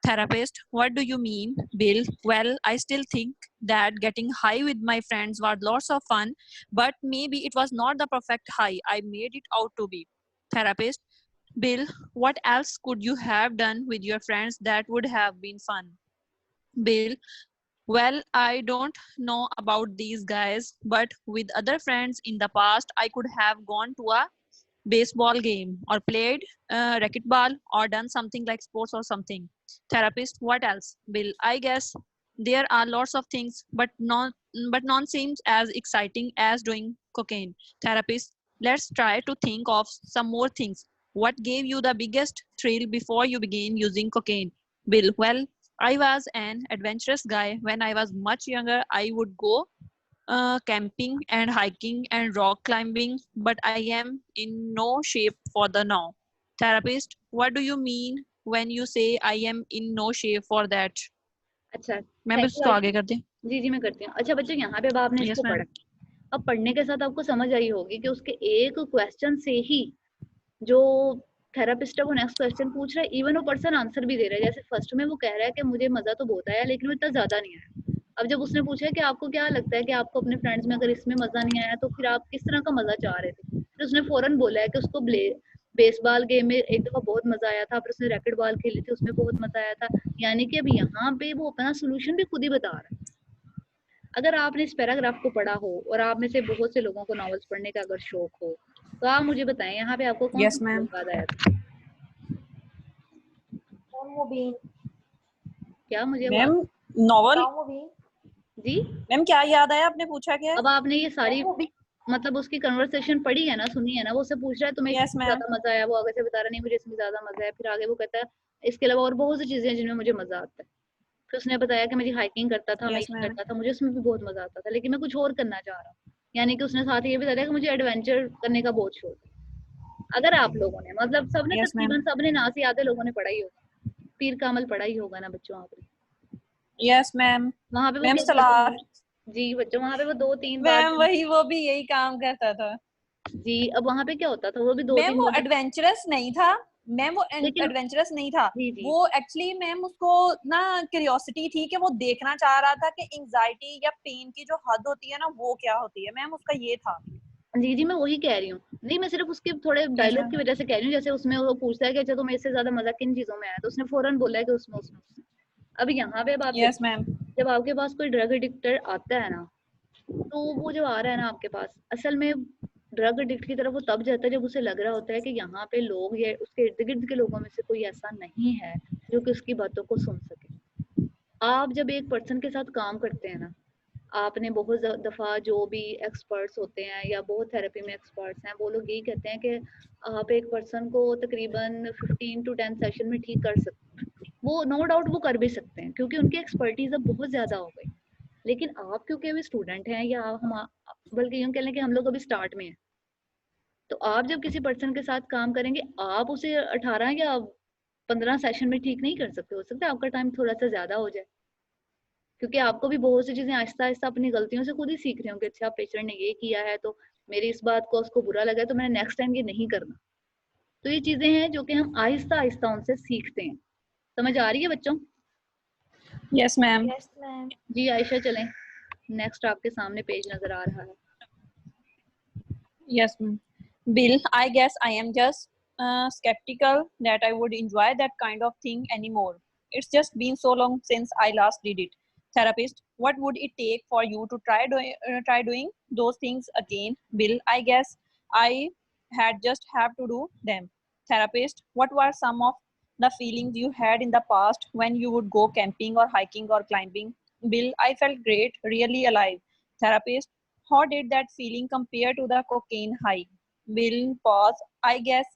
Therapist, what do you mean? Bill, well, I still think that getting high with my friends was lots of fun, but maybe it was not the perfect high I made it out to be. Therapist, Bill, what else could you have done with your friends that would have been fun? Bill, well, I don't know about these guys, but with other friends in the past, I could have gone to a baseball game or played racquetball or done something like sports or something. Therapist, what else? Bill, I guess there are lots of things, but none seems as exciting as doing cocaine. Therapist, let's try to think of some more things. What gave you the biggest thrill before you began using cocaine? Bill, well, I was an adventurous guy. When I was much younger, I would go camping and hiking and rock climbing, but I am in no shape for the now. Therapist, what do you mean when you say I am in no shape for that? अच्छा, ma'am इसको आगे कर दें? जी मैं करती हूँ। अच्छा बच्चों, यहाँ पे अब आपने यस इसको मैम। पढ़ा, अब पढ़ने के साथ आपको समझ आई होगी कि उसके एक क्वेश्चन से ही जो थेरापिस्ट है वो नेक्स्ट क्वेश्चन पूछ रहा है, इवन वो पर्सन आंसर भी दे रहा है। जैसे फर्स्ट में वो कह रहा है कि मुझे मजा तो बहुत आया, लेकिन वो इतना ज्यादा नहीं आया। अब जब उसने पूछा कि आपको क्या लगता है कि आपको अपने फ्रेंड्स में अगर इसमें मजा नहीं आया तो फिर आप किस तरह का मजा चाह रहे थे, फिर उसने फौरन बोला है कि उसको बेसबॉल गेम में एक दफा बहुत मजा आया था, फिर उसने रैकेट बॉल खेली थी उसमें बहुत मजा आया था। यानी कि अब यहाँ पे वो अपना सोल्यूशन भी खुद ही बता रहा है। अगर आपने इस पैराग्राफ को पढ़ा हो और आप में से बहुत से लोगों को नॉवेल्स पढ़ने का अगर शौक हो, तो आप मुझे बताएं यहाँ पे आपको कौन सा मैम। याद आया था? क्या मुझे मैम नॉवल जी मैम क्या याद आया? आपने पूछा क्या? अब आपने ये सारी मतलब उसकी कन्वर्सेशन पढ़ी है ना, सुनी है ना, वो उससे पूछ रहा है तुम्हें Yes, इसमें ma'am. ज्यादा मजा आया, वो आगे से बता रहा नहीं मुझे इसमें ज्यादा मजा है, फिर आगे वो कहता है इसके अलावा और बहुत सी चीजें हैं जिनमें मुझे मजा आता है। फिर उसने बताया कि मेरी हाइकिंग करता था, मैं Yes, ये ma'am. करता था, मुझे उसमें भी बहुत मजा आता था, लेकिन मैं कुछ और करना चाह रहा हूँ। यानी कि उसने साथ ये भी बताया कि मुझे एडवेंचर करने का बहुत शौक है। अगर आप लोगों ने मतलब सबने Yes, ma'am. तकरीबन सबने ना से आधे लोगों ने पढ़ा ही होगा, पीर कामल पढ़ा ही होगा ना बच्चों आपने। Yes, ma'am. वहां पे वो मैम क्या करता सलार। था? जी बच्चों, वहां पे वो 2-3 बार मैम वही, वो भी यही काम करता था। जी, अब वहां पे क्या होता था, वो भी मैम 2-3 वो बार एडवेंचरस नहीं था। मैम वो लेकिन एडवेंचरस नहीं था। जी जी वो एक्चुअली मैम उसको ना क्यूरियोसिटी थी कि वो देखना चाह रहा था कि एंजाइटी या पेन की जो हद होती है ना वो क्या होती है। मैम उसका ये था। जी जी, मैं वही कह रही हूँ। नहीं, मैं सिर्फ उसके थोड़े यस डायलॉग मैम। की वजह से कह रही हूँ, जैसे उसमें वो पूछता है कि अच्छा तुम्हें इससे ज्यादा मजा किन चीजों में आया, तो उसने फौरन बोला है कि उसमें। अब यहाँ पे अब आप यस देखो, मैम। जब आपके पास कोई ड्रग एडिक्टर आता है ना, तो वो जो आ रहा है ना आपके पास, असल में ड्रग एडिक्ट की तरफ वो तब जाता है जब उसे लग रहा होता है कि यहाँ पे लोग या उसके इर्द गिर्द के लोगों में से कोई ऐसा नहीं है जो कि उसकी बातों को सुन सके। आप जब एक पर्सन के साथ काम करते हैं ना, आपने बहुत दफ़ा जो भी एक्सपर्ट्स होते हैं या बहुत थेरेपी में एक्सपर्ट्स हैं, वो लोग यही कहते हैं कि आप एक पर्सन को तकरीबन 15 to 10 सेशन में ठीक कर सकते हैं। वो नो डाउट वो कर भी सकते हैं क्योंकि उनकी एक्सपर्टीज अब बहुत ज़्यादा हो गई। लेकिन आप क्योंकि अभी स्टूडेंट हैं, या हम बल्कि यूँ कह लें कि हम लोग अभी स्टार्ट में हैं, तो आप जब किसी पर्सन के साथ काम करेंगे, आप उसे 18 या 15 सेशन में ठीक नहीं कर सकते। हो सकता है आपका टाइम थोड़ा सा ज़्यादा हो जाए, क्योंकि आपको भी बहुत सी चीजें आहिस्ता आहिस्ता अपनी गलतियों से खुद ही सीख रहे होंगे। अच्छा पेशेंट ने ये किया है तो मेरी इस बात को उसको बुरा लगा है, तो मैंने नेक्स्ट टाइम ये नहीं करना। तो ये चीजें हैं जो कि हम आहिस्ता आहिस्ता उनसे सीखते हैं। समझ आ रही है बच्चों? Yes ma'am. Yes ma'am. जी आयशा, चलें नेक्स्ट। आपके सामने पेज नजर आ रहा है। Yes, ma'am. Bill, I guess I am just skeptical that I would enjoy that kind of thing anymore. It's just been so long since I last did it. Therapist, what would it take for you to try doing those things again? Bill, I guess I had just have to do them. Therapist, what were some of the feelings you had in the past when you would go camping or hiking or climbing? Bill, I felt great, really alive. Therapist, how did that feeling compare to the cocaine high? Bill pause. I guess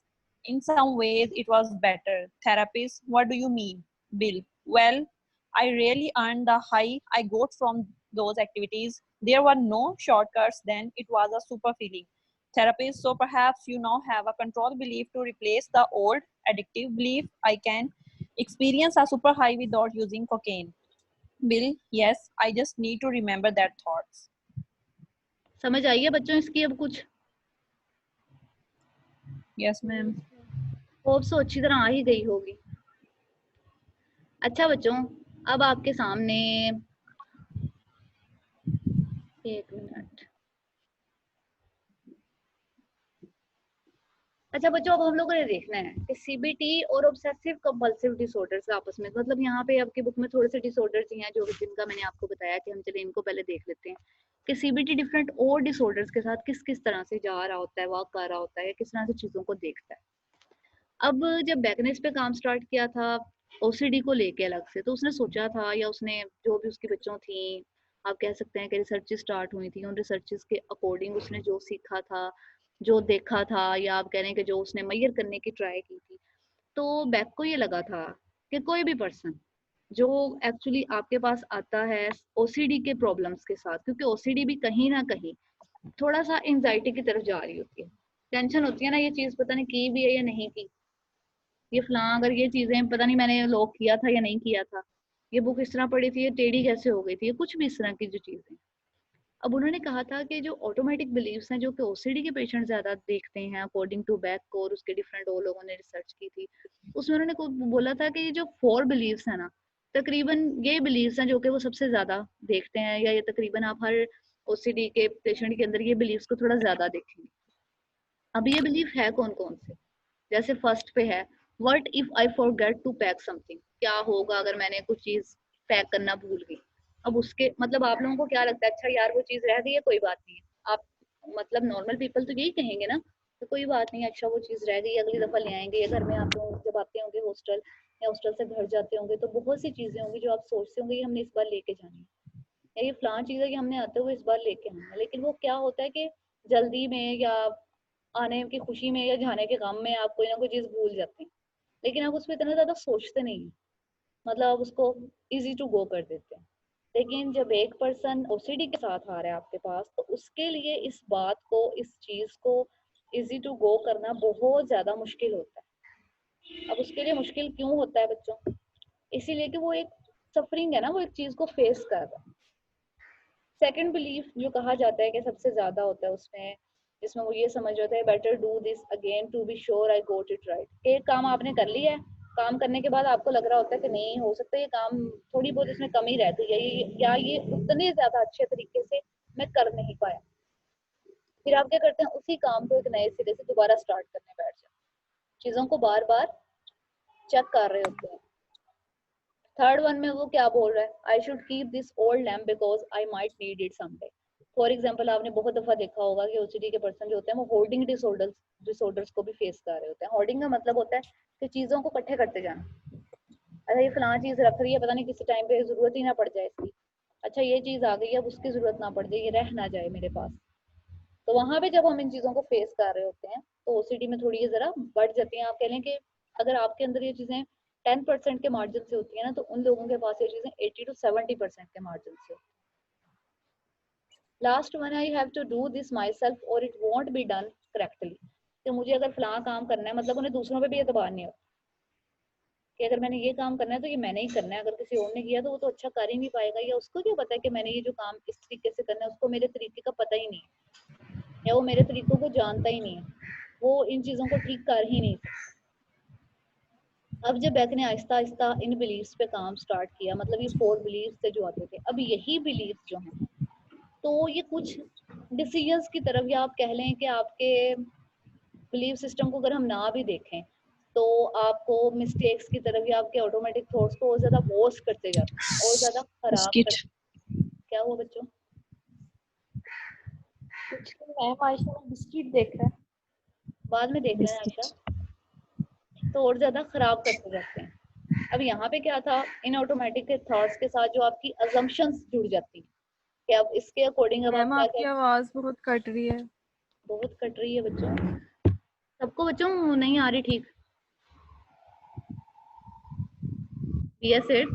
in some ways it was better. Therapist, what do you mean? Bill, well, I really earned the high I got from those activities. There were no shortcuts then, it was a super feeling. Therapist, so perhaps you now have a control belief to replace the old addictive belief I can experience a super high without using cocaine. Bill, yes, I just need to remember that thoughts. समझ आई है बच्चों इसकी अब कुछ? Yes, ma'am. Hope so अच्छी तरह आ ही गई होगी। अच्छा बच्चों, अब आपके सामने एक मिनट। अच्छा बच्चों, अब हम लोगों ने देखना है कि सीबीटी और ऑब्सेसिव कंपल्सिव डिसऑर्डर्स आपस में, मतलब यहाँ पे आपकी बुक में थोड़े से डिसऑर्डर्स ही हैं जो जिनका मैंने आपको बताया कि हम चले इनको पहले देख लेते हैं कि सीबीटी डिफरेंट और डिसऑर्डर्स के साथ किस किस तरह से जा रहा होता है, वॉक कर रहा होता है, किस तरह से चीजों को देखता है। अब जब बैक ने इस पे काम स्टार्ट किया था ओसीडी को लेके अलग से, तो उसने सोचा था, या उसने जो भी उसकी बच्चों थी, आप कह सकते हैं कि रिसर्च स्टार्ट हुई थी, उन रिसर्चेस के अकॉर्डिंग उसने जो सीखा था, जो देखा था, या आप कह रहे हैं कि जो उसने मैयर करने की ट्राई की थी, तो बैक को ये लगा था कि कोई भी पर्सन जो एक्चुअली आपके पास आता है ओसीडी के प्रॉब्लम्स के साथ, क्योंकि ओसीडी भी कहीं ना कहीं थोड़ा सा एंजाइटी की तरफ जा रही होती है। टेंशन होती है ना, ये चीज पता नहीं की भी है या नहीं की, ये फलां अगर ये चीजें पता नहीं मैंने लॉक किया था या नहीं किया था, ये बुक इस तरह पड़ी थी, ये टेढ़ी कैसे हो गई थी, ये कुछ भी इस तरह की जो चीजें। अब उन्होंने कहा था कि जो ऑटोमेटिक बिलीव्स हैं जो कि ओसीडी के पेशेंट ज्यादा देखते हैं, अकॉर्डिंग टू बैक और उसके डिफरेंट और लोगों ने रिसर्च की थी, उसमें उन्होंने बोला था कि ये जो 4 बिलीव्स है ना, तकरीबन ये बिलीव्स हैं जो कि वो सबसे ज्यादा देखते हैं, या ये तकरीबन आप हर ओसीडी के पेशेंट के अंदर ये बिलीव्स को थोड़ा ज्यादा देखेंगे। अब ये बिलीफ है कौन कौन से? जैसे फर्स्ट पे है, what if I forget to pack something, क्या होगा अगर मैंने कुछ चीज पैक करना भूल गई। अब उसके मतलब आप लोगों को क्या लगता है, अच्छा यार वो चीज रह गई है, कोई बात नहीं है, आप मतलब नॉर्मल पीपल तो यही कहेंगे ना, तो कोई बात नहीं, अच्छा वो चीज रह गई, अगली दफा ले आएंगे। या घर में आप लोग जब आते होंगे हॉस्टल या हॉस्टल से घर जाते होंगे, तो बहुत सी चीजें होंगी जो आप सोचते होंगे कि हमने इस बार लेके जानी है, या ये फलां चीज है कि हमने आते हुए इस बार लेके आना है, लेकिन वो क्या होता है कि जल्दी में या आने की खुशी में या जाने के गम में आप कोई ना कोई चीज भूल जाते हैं, लेकिन आप उस पर इतना ज्यादा सोचते नहीं हैं, मतलब आप उसको इजी टू गो कर देते हैं। लेकिन जब एक पर्सन ओसीडी के साथ आ रहा है आपके पास, तो उसके लिए इस बात को, इस चीज को इजी टू गो करना बहुत ज्यादा मुश्किल होता है। अब उसके लिए मुश्किल क्यों होता है बच्चों? इसीलिए कि वो एक सफरिंग है ना, वो एक चीज को फेस कर रहा है। सेकंड बिलीफ जो कहा जाता है कि सबसे ज्यादा होता है उसमें, जिसमें वो ये समझ होता है better do this again to be sure I got it right. एक काम आपने कर लिया है, काम करने के बाद आपको लग रहा होता है कि नहीं हो सकता ये काम थोड़ी बहुत इसमें कमी रह गई है, या ये उतने ज्यादा अच्छे तरीके से मैं कर नहीं पाया। फिर आप क्या करते हैं, उसी काम को एक नए सिरे से दोबारा स्टार्ट करने बैठ जाते हैं, चीजों को बार बार चेक कर रहे होते हैं। थर्ड वन में वो क्या बोल रहा है, I should keep this old lamp because I might need it someday. For example आपने बहुत दफा देखा होगा कि ओसीडी के पर्सन जो होते हैं वो होर्डिंग डिसऑर्डर्स को भी फेस कर रहे होते हैं। होर्डिंग का मतलब होता है कि चीजों को इकट्ठे करते जाना। अच्छा ये फलां चीज रख रही है, पता नहीं किसी टाइम पे जरूरत ही ना पड़ जाए इसकी, अच्छा ये चीज आ गई, अब उसकी जरूरत ना पड़ जाए, ये रह ना जाए मेरे पास। तो वहां पे जब हम इन चीजों को फेस कर रहे होते हैं तो ओसीडी में थोड़ी ये जरा बढ़ जाती है। आप कह लें कि अगर आपके अंदर ये चीजें 10% के मार्जिन से होती है ना, तो उन लोगों के पास ये चीजें 80 to 70% के मार्जिन से। Last one, I have to do this myself और it won't be done correctly. तो मुझे अगर फलां काम करना है, मतलब उन्हें दूसरों पे भी एतबार नहीं होता कि अगर मैंने ये काम करना है तो ये मैंने ही करना है, अगर किसी और ने किया तो वो तो अच्छा कर ही नहीं पाएगा, या उसको क्या पता है कि मैंने ये जो काम इस तरीके से करना है, उसको मेरे तरीके का पता ही नहीं है, या वो मेरे तरीकों को जानता ही नहीं है, वो इन चीजों को ठीक कर ही नहीं सकता। अब जब बैक ने आहिस्ता आहिस्ता इन बिलीव्स पे काम स्टार्ट किया, मतलब ये 4 बिलीव्स थे जो आते थे, अब यही बिलीव्स जो हैं, तो ये कुछ डिसीजंस की तरफ, या आप कह लें कि आपके बिलीव सिस्टम को अगर हम ना भी देखें तो आपको मिस्टेक्स की तरफ या आपके ऑटोमेटिक थॉट्स को और ज्यादा वॉश करते जाते हैं और ज्यादा खराब बिस्किट। करते। क्या हुआ बच्चों? कुछ नहीं मैम, आयशा ने बिस्किट देखा है। बाद में देख लेना आयशा। तो और ज्यादा खराब करते जाते हैं। अब यहाँ पे क्या था, इन ऑटोमेटिक के थॉट्स के साथ जो आपकी अजम्पशंस जुड़ जाती हैं कि अब इसके अकॉर्डिंग अब आप मैम क्या आपकी क्या। आवाज बहुत कट रही है। बहुत कट रही है बच्चों, सबको बच्चों नहीं आ रही ठीक? Yes it.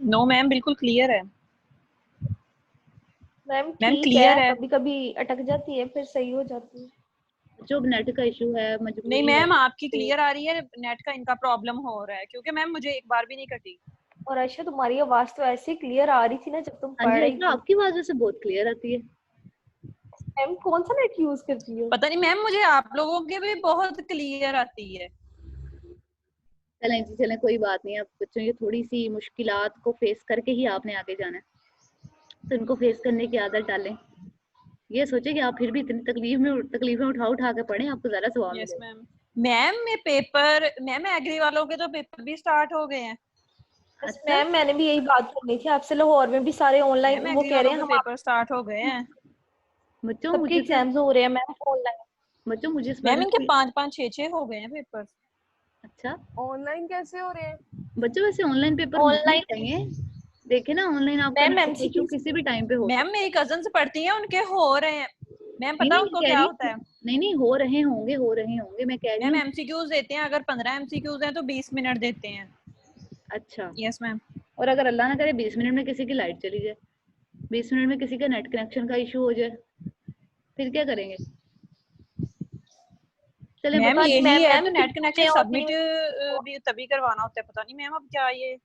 नो मैम, बिल्कुल क्लियर है। मैम मैम ठीक क्लियर है, है। कभी कभी अटक जाती है फिर सही हो जाती है। बच्चों नेट का इशू है, नहीं मजबूरी है। मैम, आपकी क्लियर आ रही है, नेट का इनका प्रॉब्लम हो रहा है, क्योंकि मैम मुझे एक बार भी नहीं कटी। और आयशा तुम्हारी आवाज तो ऐसे क्लियर आ रही थी ना जब तुम हाँ पढ़ जी रही आयशा, थी। आपकी आवाज वैसे बहुत क्लियर आती है। मैम कौन सा नेट यूज करती हो? पता नहीं मैम, मुझे आप लोगों के भी बहुत क्लियर आती है। चलें जी चलें, कोई बात नहीं है। अब बच्चों ये थोड़ी सी मुश्किलात को फेस करके ही आपने आगे जाना है, तो इनको फेस करने की आदत डालें। ये सोचे कि आप फिर भी इतनी तकलीफें उठा उठा के पढ़ें, आपको ज्यादा सवाब यस मिलेगा। मैम। मैम ये पेपर, मैम एग्री वालों के तो पेपर भी स्टार्ट हो गए हैं। बस अच्छा मैम मैंने भी यही बात करनी थी आपसे, लाहौर में भी सारे ऑनलाइन मैम वो एग्री कह रहे वालों हैं के हम आप पेपर स्टार्ट हो गए हैं। बच्चों, सबके मुझे तो एग्जाम्स हो रहे हैं मैम ऑनलाइन। बच्चों मुझे इस बारे मैम में इनके कोई। 5-5 6-6 हो गए हैं पेपर। अच्छा ऑनलाइन कैसे हो रहे हैं? बच्चों, वैसे ऑनलाइन पेपर होने ऑनलाइन चाहिए। देखे ना, ऑनलाइन आपका मैम नेट इशू एमसीक्यू किसी भी टाइम पे हो मैम सकता है। मेरी कजन्स पढ़ती हैं, उनके हो रहे हैं। मैम नहीं पता है नहीं, मैं उनको कह क्या रही होता हूँ, है? नहीं नहीं, हो रहे होंगे, हो रहे होंगे, मैं कह रही मैम हूँ। एमसीक्यूज देते हैं, अगर 15 एमसीक्यूज हैं तो 20 मिनट देते हैं। अच्छा, यस मैम। और अगर अल्लाह ना करे 20 मिनट में किसी की लाइट चली जाए, 20 मिनट में किसी का नेट कनेक्शन का इशू हो जाए, फिर क्या करेंगे? चले मैम बच्चों। पता नहीं यही मैम, है मैम तो नेट कितने कनेक्शन होते सबमिट हैं? भी तभी करवाना होता है। पता नहीं मैम अब क्या ये।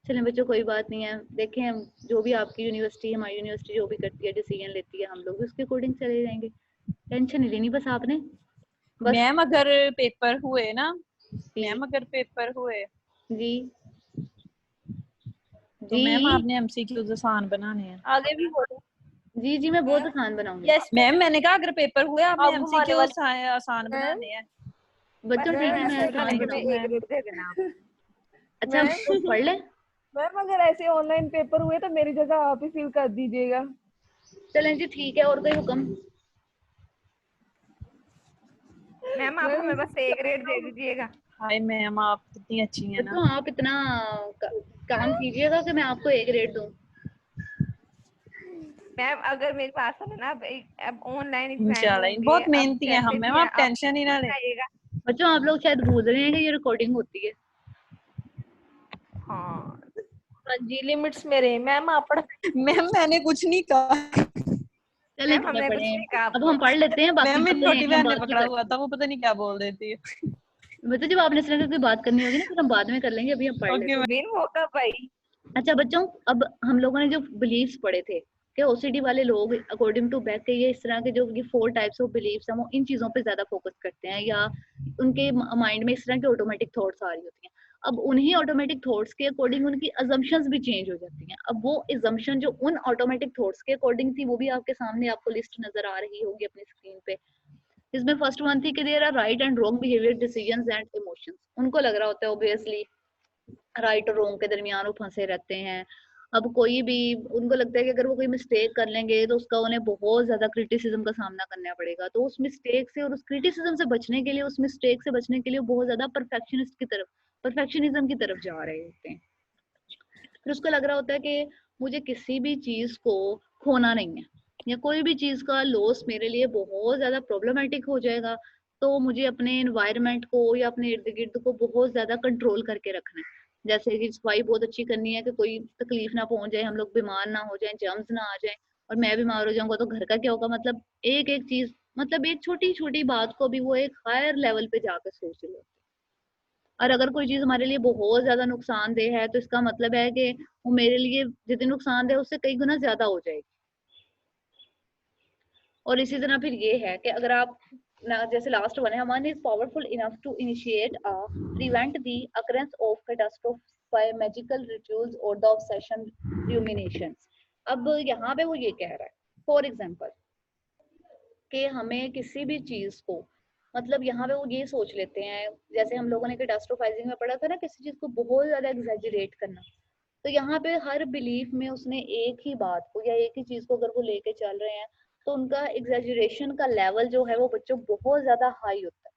चलें बच्चों, कोई बात नहीं है। देखें हम, जो भी आपकी यूनिवर्सिटी, हमारी यूनिवर्सिटी जो भी करती है, डिसीजन लेती है, हम लोग भी उसके अकॉर्डिंग चले जाएंगे। टेंशन नहीं लेनी बस आपने, बस। मैम अगर पेपर हुए ना, जी मैम अगर पेपर हुए जी तो मैम जी आपने एमसीक्यूज आसान बनाने हैं। आगे भी बोलो। जी जी, मैं बहुत आसान बनाऊंगी। यस मैम मैंने कहा अगर पेपर हुए आपने अब हमारे एमसीक्यूज वाले आसान मैम बनाने हैं। बच्चों ठीक है, मैम मैं ऐसे आसान थैंक यू बनाऊंगी। अगर मैम। दे देना आप। अच्छा मैम तो पढ़ ले। मैम अगर ऐसे ऑनलाइन पेपर हुए तो मेरी जगह आप ही फिल कर दीजिएगा। चलें जी ठीक है, और कोई हुक्म? मैम आप हमें बस ए ग्रेड दे दीजिएगा। हाय मैम, आप कितनी अच्छी हैं ना। बच्चों आप इतना काम कीजिएगा कि मैं आपको ए ग्रेड दूं। मैम अगर मेरे पास है ना अब ऑनलाइन एग्जाम इंशाल्लाह बहुत मेहनती हैं हम मैम, आप टेंशन ही ना लें। आएगा। बच्चों आप लोग शायद भूल रहे हैं कि ये रिकॉर्डिंग होती है। हाँ हाँ जी, लिमिट्स में रहे मैम आप मैम मैंने कुछ नहीं कहा। चलें मैम हमने कुछ पढ़े, नहीं कहा अब आपको। हम पढ़ लेते हैं, बाकी मैम मेरी बातें छोटी हम बहन ने बाद में पकड़ा कर हुआ था, वो पता नहीं क्या बोल देती है। मतलब जब आपने इस तरह की कोई बात करनी होगी ना फिर हम बाद में कर लेंगे, अभी हम पढ़ लेते ओके हैं। बिन मौका भाई। अच्छा बच्चों, अब हम लोगों ने जो बिलीव्स पढ़े थे कि ओसीडी वाले लोग अकॉर्डिंग टू बैक के ये इस तरह के जो ये 4 टाइप्स ऑफ बिलीव्स हैं वो इन चीजों पे ज्यादा फोकस करते हैं, या उनके माइंड में इस तरह की ऑटोमेटिक थॉट्स आ रही होती हैं। अब उन्हीं ऑटोमेटिक थॉट्स के अकॉर्डिंग उनकी अजम्पशंस भी चेंज हो जाती हैं। अब वो अजम्पशन जो उन ऑटोमेटिक थॉट्स के अकॉर्डिंग थी वो भी आपके सामने आपको लिस्ट नजर आ रही होगी अपनी स्क्रीन पे। इसमें फर्स्ट वन थी कि there are right and wrong behaviour, decisions and emotions. उनको लग रहा होता है ऑब्वियसली राइट और रॉन्ग के दरमियान वो फंसे रहते हैं। अब कोई भी उनको लगता है कि अगर वो कोई मिस्टेक कर लेंगे तो उसका उन्हें बहुत ज्यादा क्रिटिसिज्म का सामना करना पड़ेगा, तो उस मिस्टेक से और उस क्रिटिसिज्म से बचने के लिए, उस मिस्टेक से बचने के लिए बहुत ज्यादा परफेक्शनिज्म की तरफ जा रहे होते हैं। फिर उसको लग रहा होता है कि मुझे किसी भी चीज को खोना नहीं है, या कोई भी चीज का लॉस मेरे लिए बहुत ज्यादा प्रॉब्लमेटिक हो जाएगा, तो मुझे अपने एनवायरनमेंट को या अपने इर्द गिर्द को बहुत ज्यादा कंट्रोल करके रखना है। जैसे कि सफाई बहुत अच्छी करनी है कि कोई तकलीफ ना पहुंच जाए, हम लोग बीमार ना हो जाए, जर्म्स ना आ जाए, और मैं बीमार हो जाऊंगा तो घर का क्या होगा। मतलब एक एक चीज, मतलब एक छोटी छोटी बात को भी वो एक हायर लेवल पे जाकर सोच रहे होते हैं। और अगर कोई चीज हमारे लिए बहुत ज्यादा नुकसानदेह है तो इसका मतलब है कि वो मेरे लिए जितनी नुकसानदेह उससे कई गुना ज्यादा हो जाएगी। और इसी तरह फिर ये है कि अगर आप जैसे लास्ट वन है, हमारे is powerful enough to initiate prevent the occurrence of catastrophe magical rituals और द ऑब्सेशन ruminations। अब यहाँ पे वो ये कह रहा है फॉर एग्जांपल कि हमें किसी भी चीज को, मतलब यहाँ पे वो ये सोच लेते हैं, जैसे हम लोगों ने कैटास्ट्रोफाइजिंग में पढ़ा था ना, किसी चीज को बहुत ज्यादा एग्जैजरेट करना। तो यहाँ पे हर बिलीफ में उसने एक ही बात को या एक ही चीज को अगर वो लेके चल रहे हैं तो उनका एग्जैजरेशन का लेवल जो है वो बच्चों बहुत ज्यादा हाई होता है।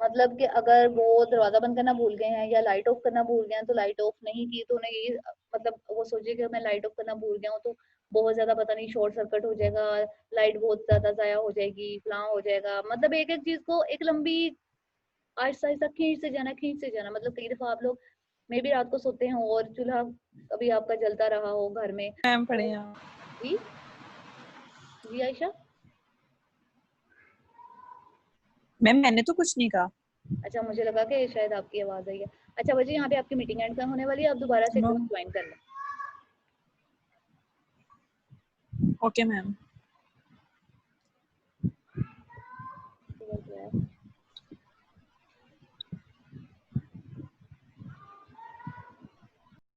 मतलब कि अगर वो दरवाजा बंद करना भूल गए हैं या लाइट ऑफ करना भूल गए हैं तो लाइट ऑफ नहीं की, तो उन्हें ये मतलब वो सोचे कि मैं लाइट ऑफ करना भूल गया हूँ तो बहुत ज्यादा पता नहीं शॉर्ट सर्किट हो जाएगा, लाइट बहुत ज्यादा जाया हो जाएगी, फलां हो जाएगा। मतलब एक एक चीज को एक लंबी आहिस्ता आहिस्ता खींच से जाना। मतलब कई दफा आप लोग मे भी रात को सोते हैं और चूल्हा कभी आपका जलता रहा हो घर में। मैम पढ़े हैं। जी जी आयशा। मैम मैंने तो कुछ नहीं कहा। अच्छा मुझे लगा कि शायद आपकी आवाज आई है। अच्छा बच्चे यहाँ पे आपकी मीटिंग एंड होने वाली है, आप दोबारा से नो ज्वाइन कर लें। Okay ma'am.